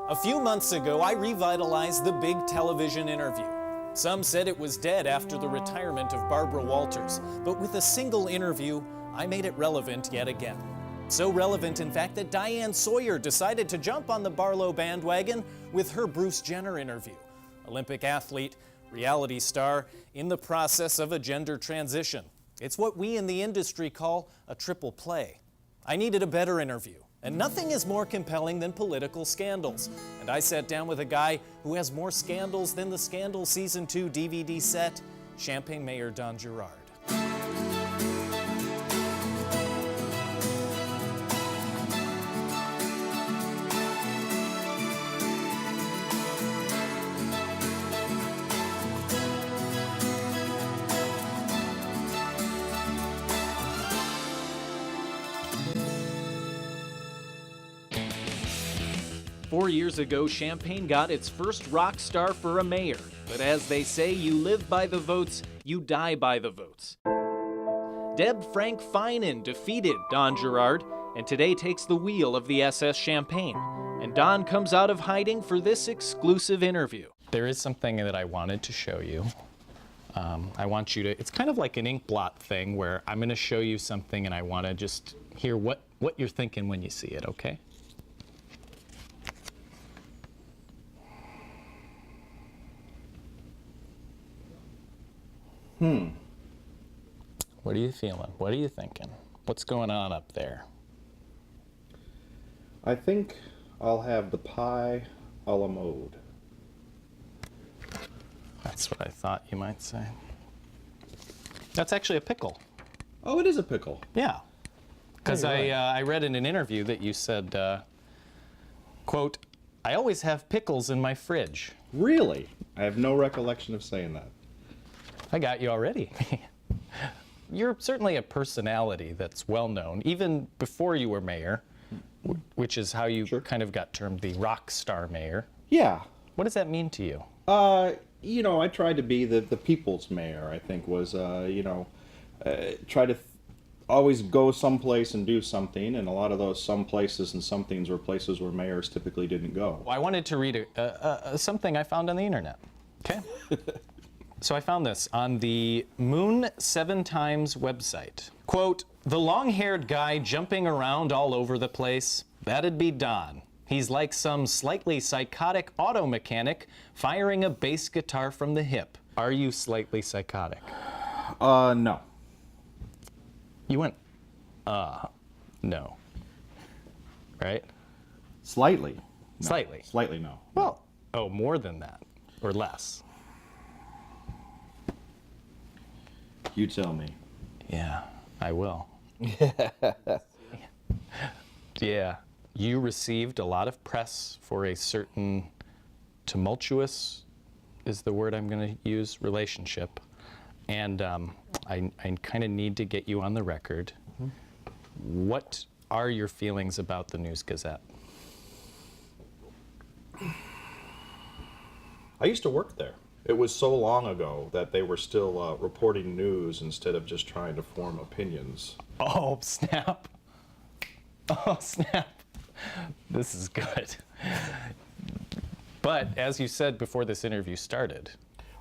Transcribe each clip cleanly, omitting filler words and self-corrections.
A few months ago, I revitalized the big television interview. Some said it was dead after the retirement of Barbara Walters, but with a single interview, I made it relevant yet again. So relevant, in fact, that Diane Sawyer decided to jump on the Barlow bandwagon with her Bruce Jenner interview. Olympic athlete, reality star, in the process of a gender transition. It's what we in the industry call a triple play. I needed a better interview. And nothing is more compelling than political scandals. And I sat down with a guy who has more scandals than the Scandal Season 2 DVD set, Champaign Mayor Don Girard. 4 years ago, Champaign got its first rock star for a mayor. But as they say, you live by the votes, you die by the votes. Deb Frank Finan defeated Don Girard, and today takes the wheel of the SS Champaign. And Don comes out of hiding for this exclusive interview. There is something that I wanted to show you. I want you to, it's kind of like an ink blot thing where I'm going to show you something and I want to just hear what you're thinking when you see it, okay? What are you feeling? What are you thinking? What's going on up there? I think I'll have the pie a la mode. That's what I thought you might say. That's actually a pickle. Oh, it is a pickle. Yeah. Because right. I read in an interview that you said, quote, "I always have pickles in my fridge." Really? I have no recollection of saying that. I got you already. You're certainly a personality that's well known, even before you were mayor, which is how you kind of got termed the rock star mayor. Yeah. What does that mean to you? You know, I tried to be the people's mayor, I think was, try to always go someplace and do something, and a lot of those some places and somethings were places where mayors typically didn't go. Well, I wanted to read something I found on the internet, okay? So I found this on the Moon 7 Times website. Quote, "The long-haired guy jumping around all over the place, that'd be Don. He's like some slightly psychotic auto mechanic firing a bass guitar from the hip." Are you slightly psychotic? No. You went, no. Right? Slightly. No. Slightly. Slightly, no. Well, oh, more than that, or less. You tell me. Yeah, I will. Yeah, you received a lot of press for a certain tumultuous, is the word I'm going to use, relationship. And I kind of need to get you on the record. Mm-hmm. What are your feelings about the News Gazette? I used to work there. It was so long ago that they were still reporting news instead of just trying to form opinions. Oh, snap. Oh, snap. This is good. But as you said before this interview started,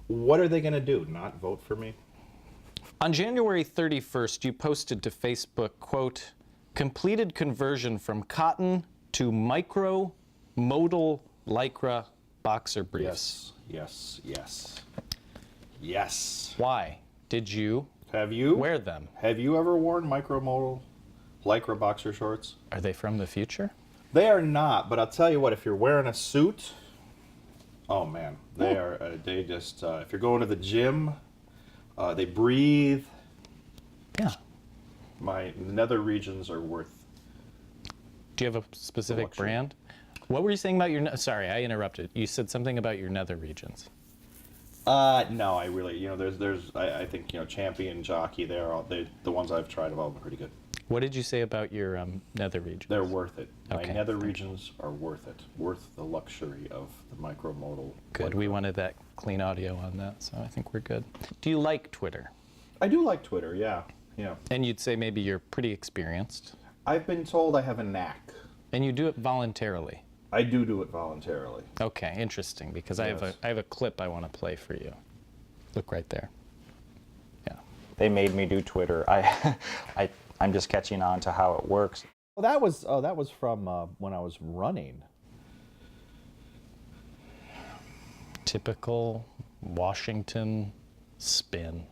what are they going to do, not vote for me? On January 31st, you posted to Facebook, quote, "Completed conversion from cotton to micro-modal lycra boxer briefs." Yes, yes, yes. Yes. Why did you wear them? Have you ever worn micromodal lycra boxer shorts? Are they from the future? They are not, but I'll tell you what, if you're wearing a suit, oh man, they are, they just, if you're going to the gym, they breathe. Yeah. My nether regions are worth. Do you have a specific brand? What were you saying about your, sorry, I interrupted. You said something about your nether regions. No, I really, I think, Champion, Jockey, the ones I've tried have all been pretty good. What did you say about your nether regions? They're worth it. Okay. My nether regions are worth it. Worth the luxury of the micromodal. Good, we wanted that clean audio on that, so I think we're good. Do you like Twitter? I do like Twitter, yeah. And you'd say maybe you're pretty experienced? I've been told I have a knack. And you do it voluntarily? I do it voluntarily. Okay, interesting, because Yes. I have a clip I want to play for you. Look right there. Yeah. They made me do Twitter. I'm just catching on to how it works. Well, that was from when I was running. Typical Washington spin.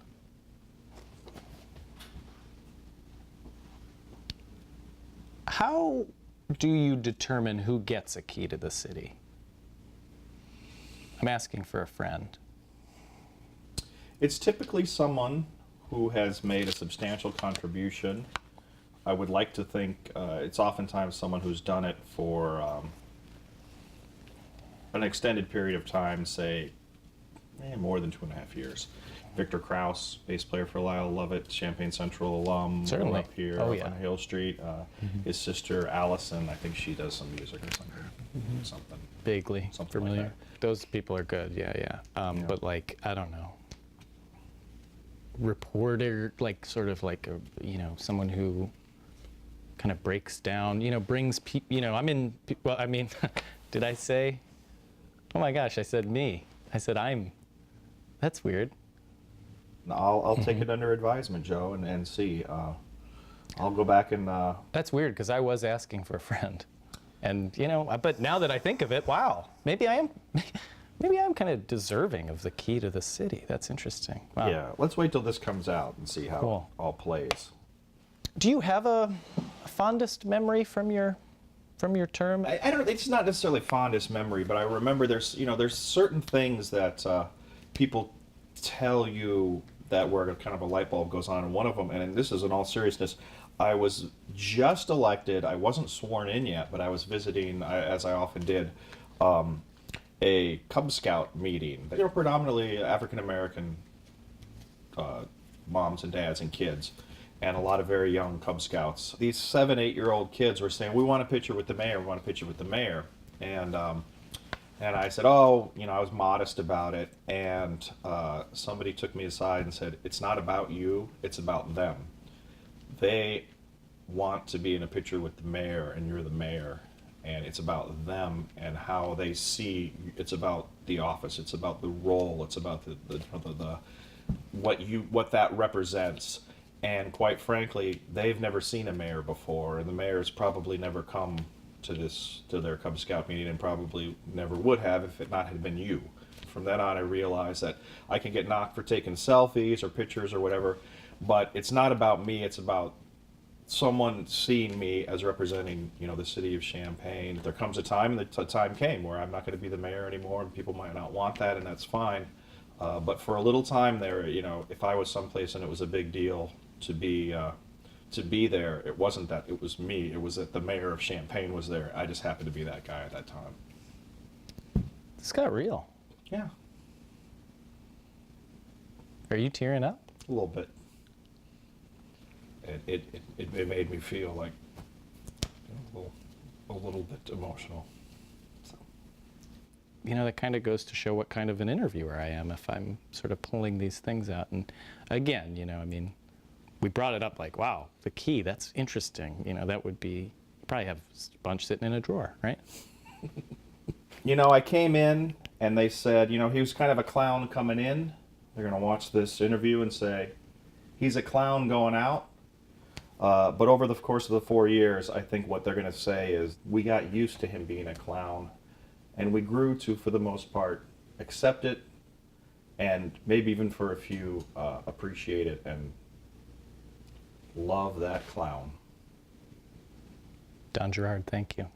How do you determine who gets a key to the city? I'm asking for a friend. It's typically someone who has made a substantial contribution. I would like to think it's oftentimes someone who's done it for an extended period of time, say more than 2.5 years. Victor Krause, bass player for Lyle Lovett, Champaign Central alum, Certainly. up here Oh, up yeah. on Hill Street. His sister Allison, I think she does some music or something. Vaguely Something familiar. like Those people are good, yeah. Yeah. But like, I don't know. Reporter, like sort of like a, someone who kind of breaks down, brings people, I'm in, well, I mean, did I say, oh my gosh, I said me. I said that's weird. I'll take it under advisement, Joe, and see. I'll go back and That's weird, because I was asking for a friend. And, but now that I think of it, wow, maybe I am kind of deserving of the key to the city. That's interesting. Wow. yeah. Let's wait till this comes out and see how Cool. it all plays. Do you have a fondest memory from your term? I don't. It's not necessarily fondest memory, but I remember there's certain things that people tell you that where kind of a light bulb goes on, and one of them, and this is in all seriousness, I was just elected. I wasn't sworn in yet, but I was visiting, as I often did, a Cub Scout meeting. They were predominantly African American moms and dads and kids, and a lot of very young Cub Scouts. These 7, 8-year-old kids were saying, "We want a picture with the mayor. We want a picture with the mayor." And I said, "Oh, I was modest about it." And somebody took me aside and said, "It's not about you. It's about them. They want to be in a picture with the mayor, and you're the mayor. And it's about them and how they see. It's about the office. It's about the role. It's about the what that represents." And quite frankly, they've never seen a mayor before, and the mayor's probably never come to their Cub Scout meeting, and probably never would have if it not had been you. From then on, I realized that I can get knocked for taking selfies or pictures or whatever, but it's not about me. It's about someone seeing me as representing, the city of Champaign. There comes a time, and the time came where I'm not going to be the mayor anymore, and people might not want that, and that's fine. But for a little time there, if I was someplace and it was a big deal to be there, it wasn't that it was me. It was that the mayor of Champaign was there. I just happened to be that guy at that time. This got real. Yeah, Are you tearing up? a little bit. It made me feel like a little bit emotional. So. That kind of goes to show what kind of an interviewer I am if I'm sort of pulling these things out. And again, we brought it up like, wow, the key, that's interesting. That would be, probably have a bunch sitting in a drawer, right? I came in and they said, he was kind of a clown coming in. They're going to watch this interview and say, he's a clown going out. But over the course of the 4 years, I think what they're going to say is we got used to him being a clown, and we grew to, for the most part, accept it, and maybe even for a few, appreciate it and love that clown. Don Gerard, thank you.